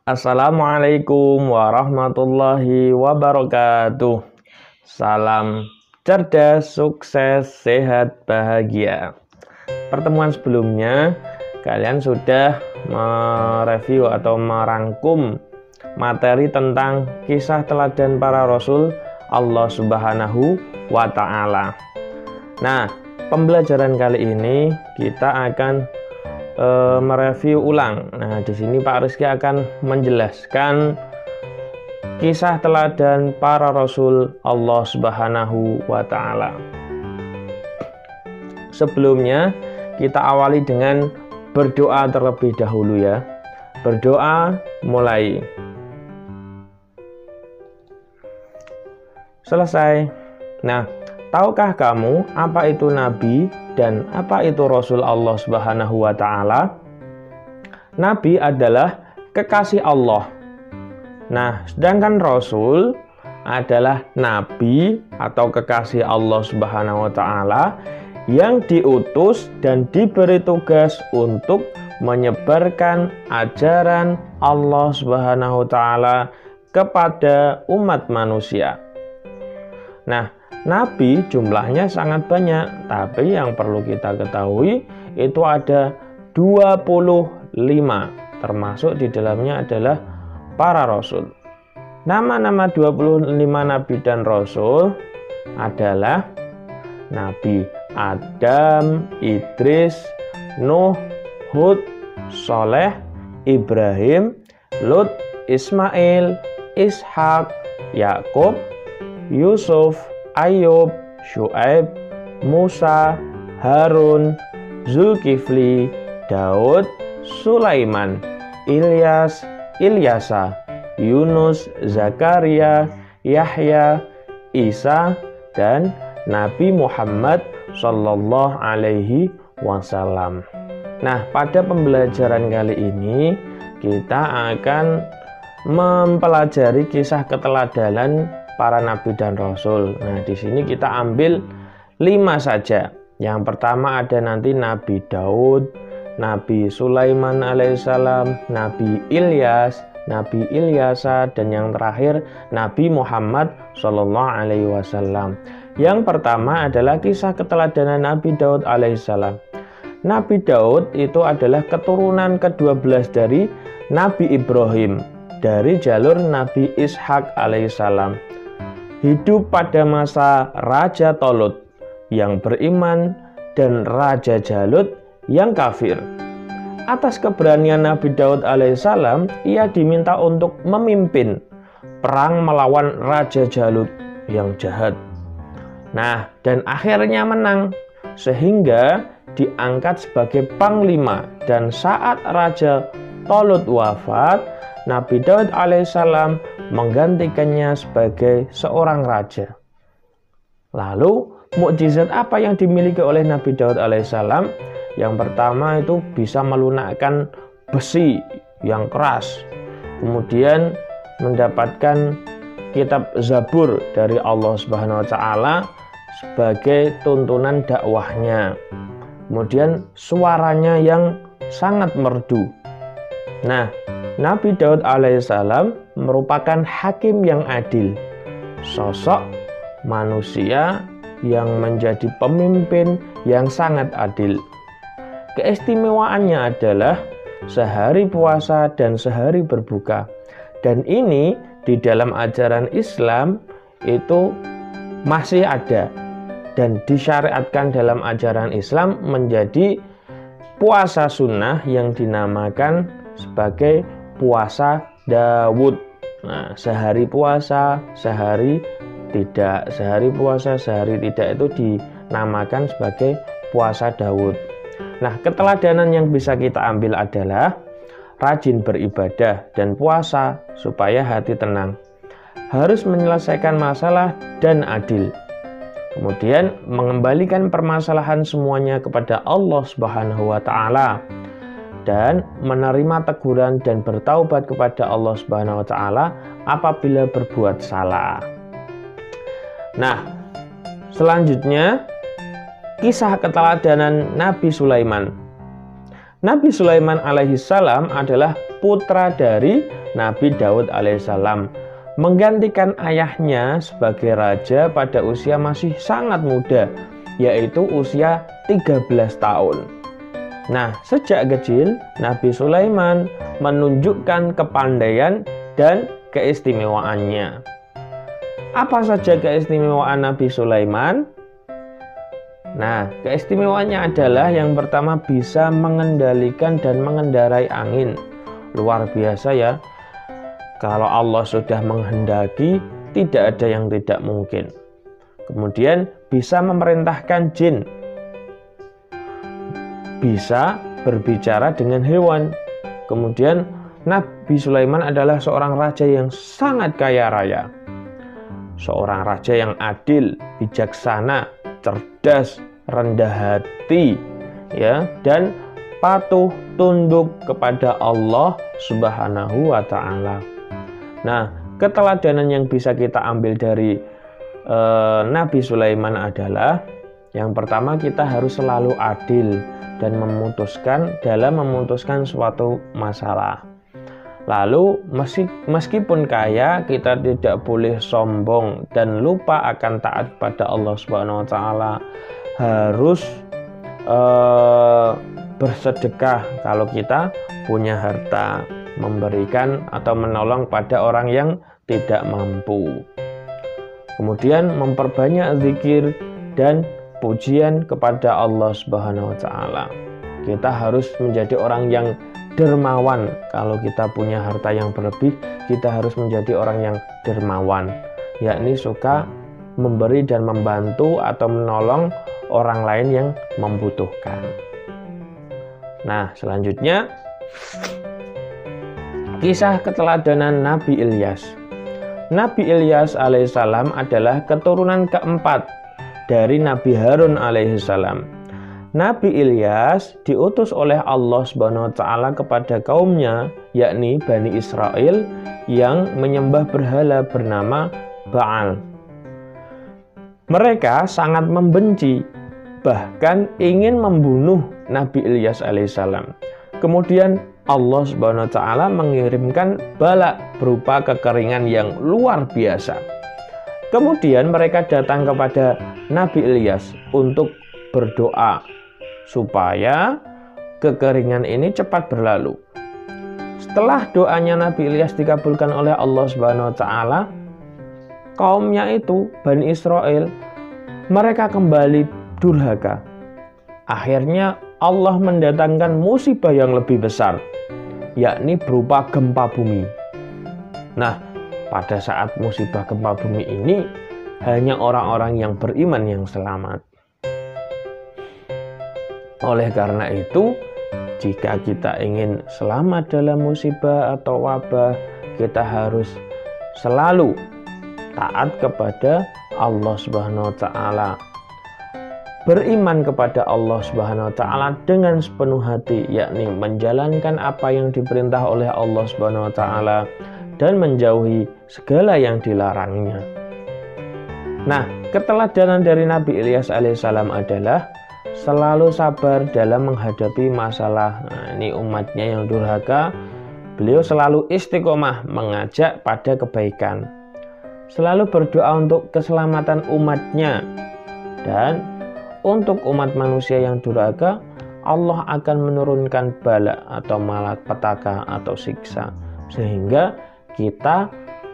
Assalamualaikum warahmatullahi wabarakatuh. Salam cerdas, sukses, sehat, bahagia. Pertemuan sebelumnya kalian sudah mereview atau merangkum materi tentang kisah teladan para rasul Allah Subhanahu wa Ta'ala. Nah, pembelajaran kali ini kita akan mereview ulang. Nah, di sini Pak Rizky akan menjelaskan kisah teladan para rasul Allah Subhanahu wa Ta'ala. Sebelumnya kita awali dengan berdoa terlebih dahulu ya. Berdoa mulai. Selesai. Nah, tahukah kamu apa itu nabi dan apa itu rasul Allah Subhanahu wa Ta'ala? Nabi adalah kekasih Allah. Nah, sedangkan rasul adalah nabi atau kekasih Allah Subhanahu wa Ta'ala yang diutus dan diberi tugas untuk menyebarkan ajaran Allah Subhanahu wa Ta'ala kepada umat manusia. Nah, nabi jumlahnya sangat banyak, tapi yang perlu kita ketahui itu ada 25, termasuk di dalamnya adalah para rasul. Nama-nama 25 nabi dan rasul adalah Nabi Adam, Idris, Nuh, Hud, Soleh, Ibrahim, Lut, Ismail, Ishak, Yakub, Yusuf, Ayub, Syuaib, Musa, Harun, Zulkifli, Daud, Sulaiman, Ilyas, Ilyasa, Yunus, Zakaria, Yahya, Isa, dan Nabi Muhammad Sallallahu Alaihi Wasallam. Nah, pada pembelajaran kali ini kita akan mempelajari kisah keteladanan para nabi dan rasul. Nah, di sini kita ambil 5 saja. Yang pertama ada nanti Nabi Daud, Nabi Sulaiman alaihissalam, Nabi Ilyas, Nabi Ilyasa, dan yang terakhir Nabi Muhammad Sallallahu Alaihi Wasallam. Yang pertama adalah kisah keteladanan Nabi Daud alaihissalam. Nabi Daud itu adalah keturunan ke-12 dari Nabi Ibrahim dari jalur Nabi Ishak alaihissalam. Hidup pada masa Raja Tolut yang beriman dan Raja Jalut yang kafir. Atas keberanian Nabi Daud alaihissalam, ia diminta untuk memimpin perang melawan Raja Jalut yang jahat. Nah, dan akhirnya menang sehingga diangkat sebagai panglima, dan saat Raja Tolut wafat, Nabi Daud alaihissalam menggantikannya sebagai seorang raja. Lalu, mukjizat apa yang dimiliki oleh Nabi Daud alaihissalam? Yang pertama itu bisa melunakkan besi yang keras. Kemudian mendapatkan kitab Zabur dari Allah Subhanahu wa Ta'ala sebagai tuntunan dakwahnya. Kemudian suaranya yang sangat merdu. Nah, Nabi Daud alaihissalam merupakan hakim yang adil, sosok manusia yang menjadi pemimpin yang sangat adil. Keistimewaannya adalah sehari puasa dan sehari berbuka. Dan ini di dalam ajaran Islam itu masih ada dan disyariatkan dalam ajaran Islam menjadi puasa sunnah yang dinamakan sebagai puasa Daud. Nah, sehari puasa, sehari tidak. Sehari puasa, sehari tidak itu dinamakan sebagai puasa Daud. Nah, keteladanan yang bisa kita ambil adalah rajin beribadah dan puasa supaya hati tenang. Harus menyelesaikan masalah dan adil. Kemudian mengembalikan permasalahan semuanya kepada Allah Subhanahu wa Ta'ala. Dan menerima teguran dan bertaubat kepada Allah Subhanahu wa Ta'ala apabila berbuat salah. Nah, selanjutnya kisah keteladanan Nabi Sulaiman. Nabi Sulaiman alaihissalam adalah putra dari Nabi Daud alaihissalam, menggantikan ayahnya sebagai raja pada usia masih sangat muda, yaitu usia 13 tahun. Nah, sejak kecil Nabi Sulaiman menunjukkan kepandaian dan keistimewaannya. Apa saja keistimewaan Nabi Sulaiman? Nah, keistimewaannya adalah yang pertama, bisa mengendalikan dan mengendarai angin. Luar biasa ya. Kalau Allah sudah menghendaki, tidak ada yang tidak mungkin. Kemudian bisa memerintahkan jin. Bisa berbicara dengan hewan. Kemudian Nabi Sulaiman adalah seorang raja yang sangat kaya raya. Seorang raja yang adil, bijaksana, cerdas, rendah hati, ya, dan patuh tunduk kepada Allah Subhanahu wa taala. Nah, keteladanan yang bisa kita ambil dari Nabi Sulaiman adalah yang pertama, kita harus selalu adil dan memutuskan suatu masalah. Lalu meskipun kaya, kita tidak boleh sombong dan lupa akan taat pada Allah Subhanahu wa taala. Harus bersedekah kalau kita punya harta, memberikan atau menolong pada orang yang tidak mampu. Kemudian memperbanyak zikir dan pujian kepada Allah Subhanahu wa taala. Kita harus menjadi orang yang dermawan. Kalau kita punya harta yang berlebih, kita harus menjadi orang yang dermawan, yakni suka memberi dan membantu atau menolong orang lain yang membutuhkan. Nah, selanjutnya kisah keteladanan Nabi Ilyas. Nabi Ilyas alaihissalam adalah keturunan keempat dari Nabi Harun alaihissalam. Nabi Ilyas diutus oleh Allah Subhanahu wa taala kepada kaumnya, yakni Bani Israel yang menyembah berhala bernama Baal. Mereka sangat membenci, bahkan ingin membunuh Nabi Ilyas alaihissalam. Kemudian Allah Subhanahu wa taala mengirimkan bala berupa kekeringan yang luar biasa. Kemudian mereka datang kepada Nabi Ilyas untuk berdoa supaya kekeringan ini cepat berlalu. Setelah doanya Nabi Ilyas dikabulkan oleh Allah Subhanahu wa taala, kaumnya itu Bani Israel, mereka kembali durhaka. Akhirnya Allah mendatangkan musibah yang lebih besar, yakni berupa gempa bumi. Nah, pada saat musibah gempa bumi ini, hanya orang-orang yang beriman yang selamat. Oleh karena itu, jika kita ingin selamat dalam musibah atau wabah, kita harus selalu taat kepada Allah Subhanahu wa taala. Beriman kepada Allah Subhanahu wa taala dengan sepenuh hati, yakni menjalankan apa yang diperintah oleh Allah Subhanahu wa taala dan menjauhi segala yang dilarangnya. Nah, keteladanan dari Nabi Ilyas alaihissalam adalah selalu sabar dalam menghadapi masalah. Nah, ini umatnya yang durhaka, beliau selalu istiqomah mengajak pada kebaikan, selalu berdoa untuk keselamatan umatnya. Dan untuk umat manusia yang durhaka, Allah akan menurunkan bala atau malapetaka atau siksa, sehingga kita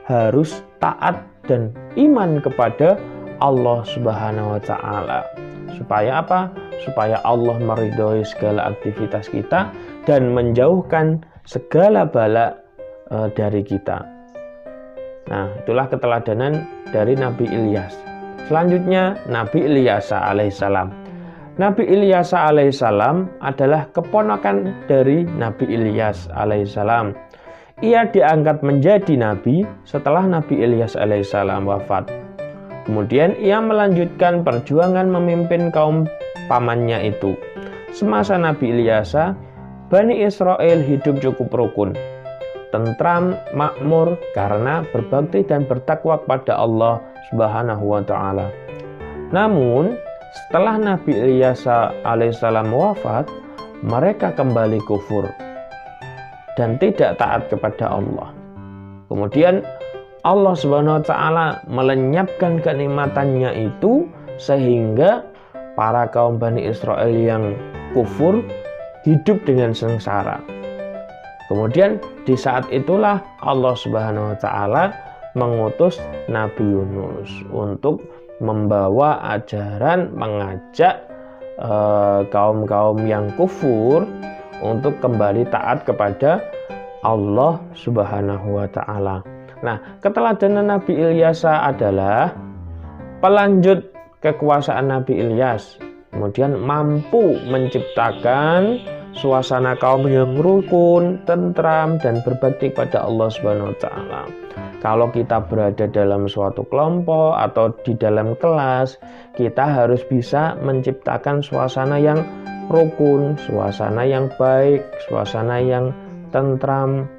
harus taat dan iman kepada Allah Subhanahu wa taala. Supaya apa? Supaya Allah meridhoi segala aktivitas kita dan menjauhkan segala bala dari kita. Nah, itulah keteladanan dari Nabi Ilyas. Selanjutnya Nabi Ilyasa alaihissalam. Nabi Ilyasa alaihissalam adalah keponakan dari Nabi Ilyas alaihissalam. Ia diangkat menjadi nabi setelah Nabi Ilyas alaihissalam wafat. Kemudian ia melanjutkan perjuangan memimpin kaum pamannya itu. Semasa Nabi Ilyasa, Bani Israel hidup cukup rukun, tentram, makmur karena berbakti dan bertakwa kepada Allah Subhanahu wa taala. Namun, setelah Nabi Ilyasa alaihissalam wafat, mereka kembali kufur dan tidak taat kepada Allah. Kemudian Allah Subhanahu wa taala melenyapkan kenikmatannya itu sehingga para kaum Bani Israel yang kufur hidup dengan sengsara. Kemudian di saat itulah Allah Subhanahu wa taala mengutus Nabi Yunus untuk membawa ajaran, mengajak kaum-kaum yang kufur untuk kembali taat kepada Allah Subhanahu wa taala. Nah, keteladanan Nabi Ilyas adalah pelanjut kekuasaan Nabi Ilyas, kemudian mampu menciptakan suasana kaum yang rukun, tentram, dan berbakti pada Allah Subhanahu wa taala. Kalau kita berada dalam suatu kelompok atau di dalam kelas, kita harus bisa menciptakan suasana yang rukun, suasana yang baik, suasana yang tentram.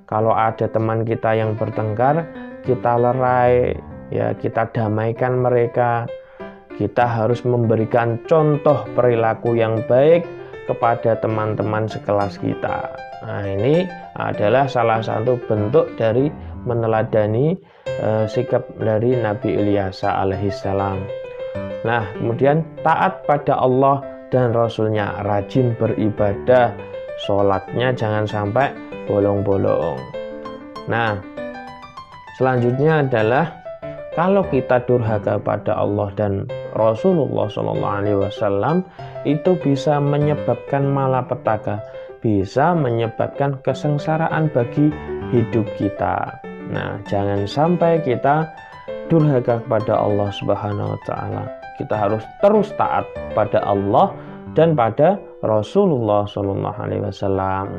Kalau ada teman kita yang bertengkar, kita lerai, ya, kita damaikan mereka. Kita harus memberikan contoh perilaku yang baik kepada teman-teman sekelas kita. Nah, ini adalah salah satu bentuk dari meneladani sikap dari Nabi Ilyas alaihissalam. Nah, kemudian taat pada Allah dan Rasulnya, rajin beribadah, sholatnya jangan sampai bolong-bolong. Nah, selanjutnya adalah kalau kita durhaka pada Allah dan Rasulullah SAW, itu bisa menyebabkan malapetaka, bisa menyebabkan kesengsaraan bagi hidup kita. Nah, jangan sampai kita durhaka kepada Allah Subhanahu wa taala. Kita harus terus taat pada Allah dan pada Rasulullah SAW.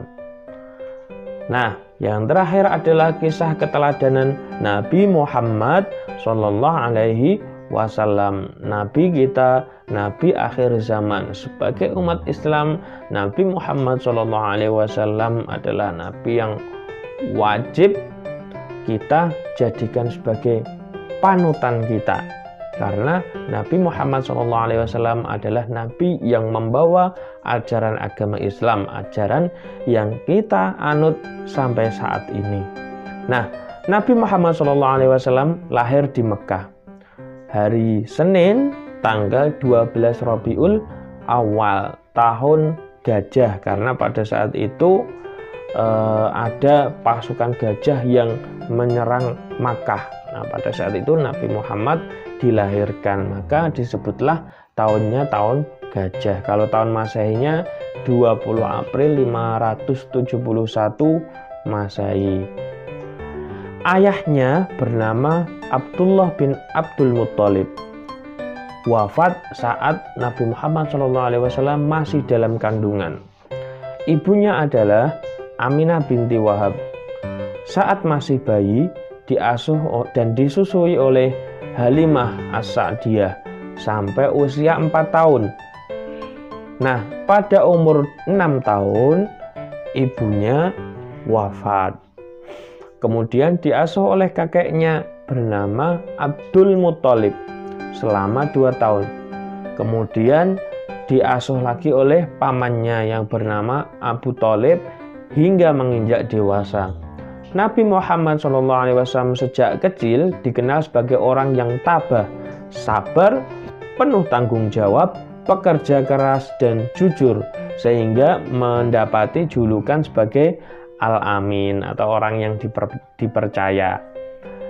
Nah, yang terakhir adalah kisah keteladanan Nabi Muhammad SAW. Nabi kita, Nabi akhir zaman. Sebagai umat Islam, Nabi Muhammad SAW adalah Nabi yang wajib kita jadikan sebagai panutan kita. Karena Nabi Muhammad SAW adalah Nabi yang membawa ajaran agama Islam, ajaran yang kita anut sampai saat ini. Nah, Nabi Muhammad SAW lahir di Mekah hari Senin tanggal 12 Rabiul Awal tahun gajah, karena pada saat itu ada pasukan gajah yang menyerang Makkah. Nah, pada saat itu Nabi Muhammad dilahirkan, maka disebutlah tahunnya tahun gajah. Kalau tahun Masehinya 20 April 571 Masehi. Ayahnya bernama Abdullah bin Abdul Muttalib, wafat saat Nabi Muhammad SAW masih dalam kandungan. Ibunya adalah Aminah binti Wahab. Saat masih bayi, diasuh dan disusui oleh Halimah As-Sa'diyah sampai usia 4 tahun. Nah, pada umur 6 tahun, ibunya wafat. Kemudian diasuh oleh kakeknya bernama Abdul Muttalib selama 2 tahun. Kemudian diasuh lagi oleh pamannya yang bernama Abu Thalib hingga menginjak dewasa. Nabi Muhammad SAW sejak kecil dikenal sebagai orang yang tabah, sabar, penuh tanggung jawab, pekerja keras, dan jujur, sehingga mendapati julukan sebagai Al-Amin atau orang yang dipercaya.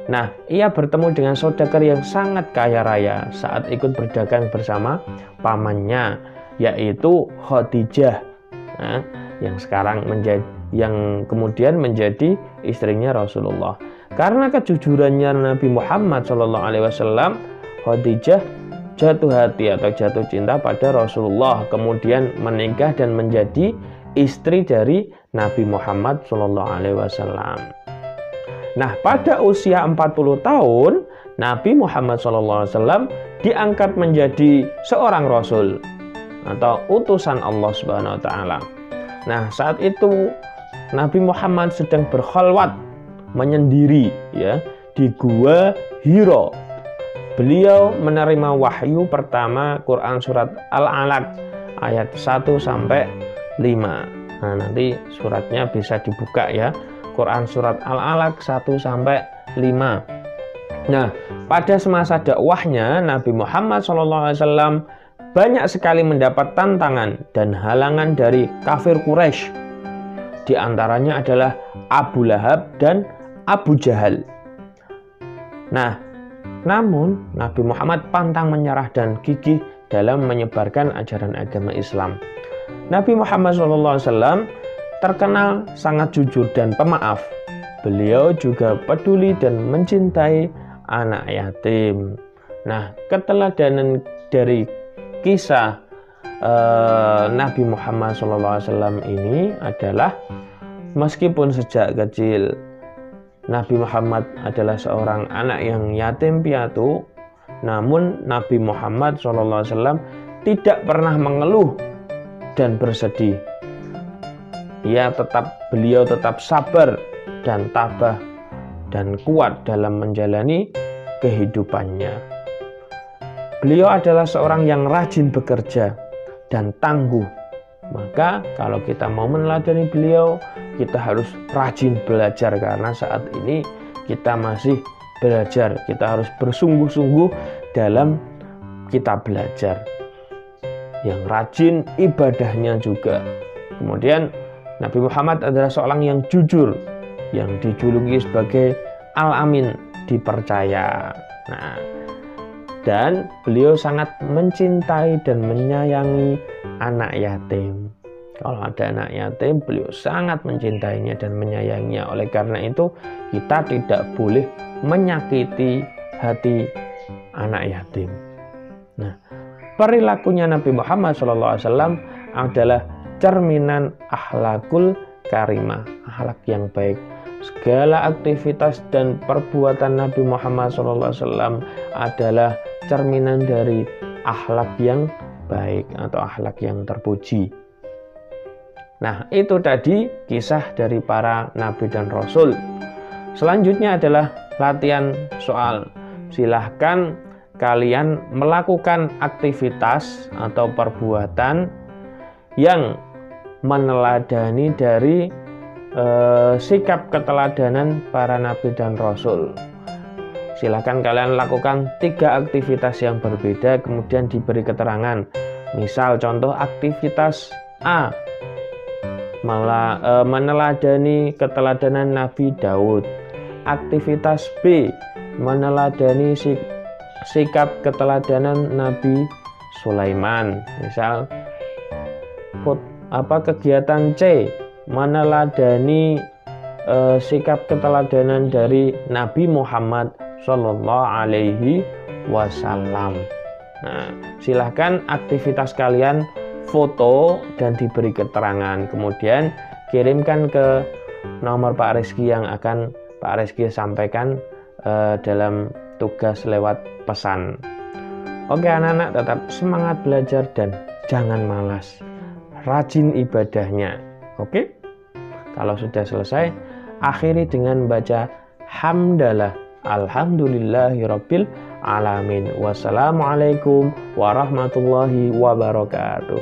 Nah, ia bertemu dengan saudagar yang sangat kaya raya saat ikut berdagang bersama pamannya, yaitu Khadijah, yang kemudian menjadi istrinya Rasulullah. Karena kejujurannya Nabi Muhammad SAW, Khadijah jatuh hati atau jatuh cinta pada Rasulullah, kemudian menikah dan menjadi istri dari Nabi Muhammad SAW. Nah, pada usia 40 tahun, Nabi Muhammad SAW diangkat menjadi seorang Rasul atau utusan Allah Subhanahu wa taala. Nah, saat itu Nabi Muhammad sedang berkhalwat menyendiri di Gua Hira. Beliau menerima wahyu pertama Quran surat Al-Alaq ayat 1 sampai 5. Nah, nanti suratnya bisa dibuka ya. Quran surat Al-Alaq 1-5. Nah, pada semasa dakwahnya Nabi Muhammad SAW banyak sekali mendapat tantangan dan halangan dari kafir Quraisy. Di antaranya adalah Abu Lahab dan Abu Jahal. Nah, namun Nabi Muhammad pantang menyerah dan gigih dalam menyebarkan ajaran agama Islam. Nabi Muhammad SAW terkenal sangat jujur dan pemaaf. Beliau juga peduli dan mencintai anak yatim. Nah, keteladanan dari kisah Nabi Muhammad SAW ini adalah meskipun sejak kecil Nabi Muhammad adalah seorang anak yang yatim piatu, namun Nabi Muhammad SAW tidak pernah mengeluh dan bersedih. Beliau tetap sabar dan tabah dan kuat dalam menjalani kehidupannya. Beliau adalah seorang yang rajin bekerja dan tangguh. Maka kalau kita mau meneladani beliau, kita harus rajin belajar, karena saat ini kita masih belajar. Kita harus bersungguh-sungguh dalam kita belajar. Yang rajin ibadahnya juga. Kemudian Nabi Muhammad adalah seorang yang jujur, yang dijuluki sebagai Al-Amin, dipercaya. Nah, dan beliau sangat mencintai dan menyayangi anak yatim. Kalau ada anak yatim, beliau sangat mencintainya dan menyayanginya. Oleh karena itu, kita tidak boleh menyakiti hati anak yatim. Nah, perilakunya Nabi Muhammad SAW adalah cerminan akhlakul karimah, akhlak yang baik. Segala aktivitas dan perbuatan Nabi Muhammad SAW adalah cerminan dari akhlak yang baik atau akhlak yang terpuji. Nah, itu tadi kisah dari para nabi dan rasul. Selanjutnya adalah latihan soal. Silahkan kalian melakukan aktivitas atau perbuatan yang meneladani dari sikap keteladanan para nabi dan rasul. Silahkan kalian lakukan 3 aktivitas yang berbeda, kemudian diberi keterangan. Misal contoh aktivitas A, meneladani keteladanan Nabi Daud. Aktivitas B, meneladani sikap keteladanan Nabi Sulaiman. Misal kegiatan C, meneladani sikap keteladanan dari Nabi Muhammad Sallallahu Alaihi Wasallam. Nah, silahkan aktivitas kalian foto dan diberi keterangan, kemudian kirimkan ke nomor Pak Rizky yang akan Pak Rizky sampaikan dalam tugas lewat pesan. Oke anak-anak, tetap semangat belajar dan jangan malas, rajin ibadahnya. Oke, kalau sudah selesai, akhiri dengan baca hamdalah alhamdulillahirabbil alamin. Wassalamualaikum warahmatullahi wabarakatuh.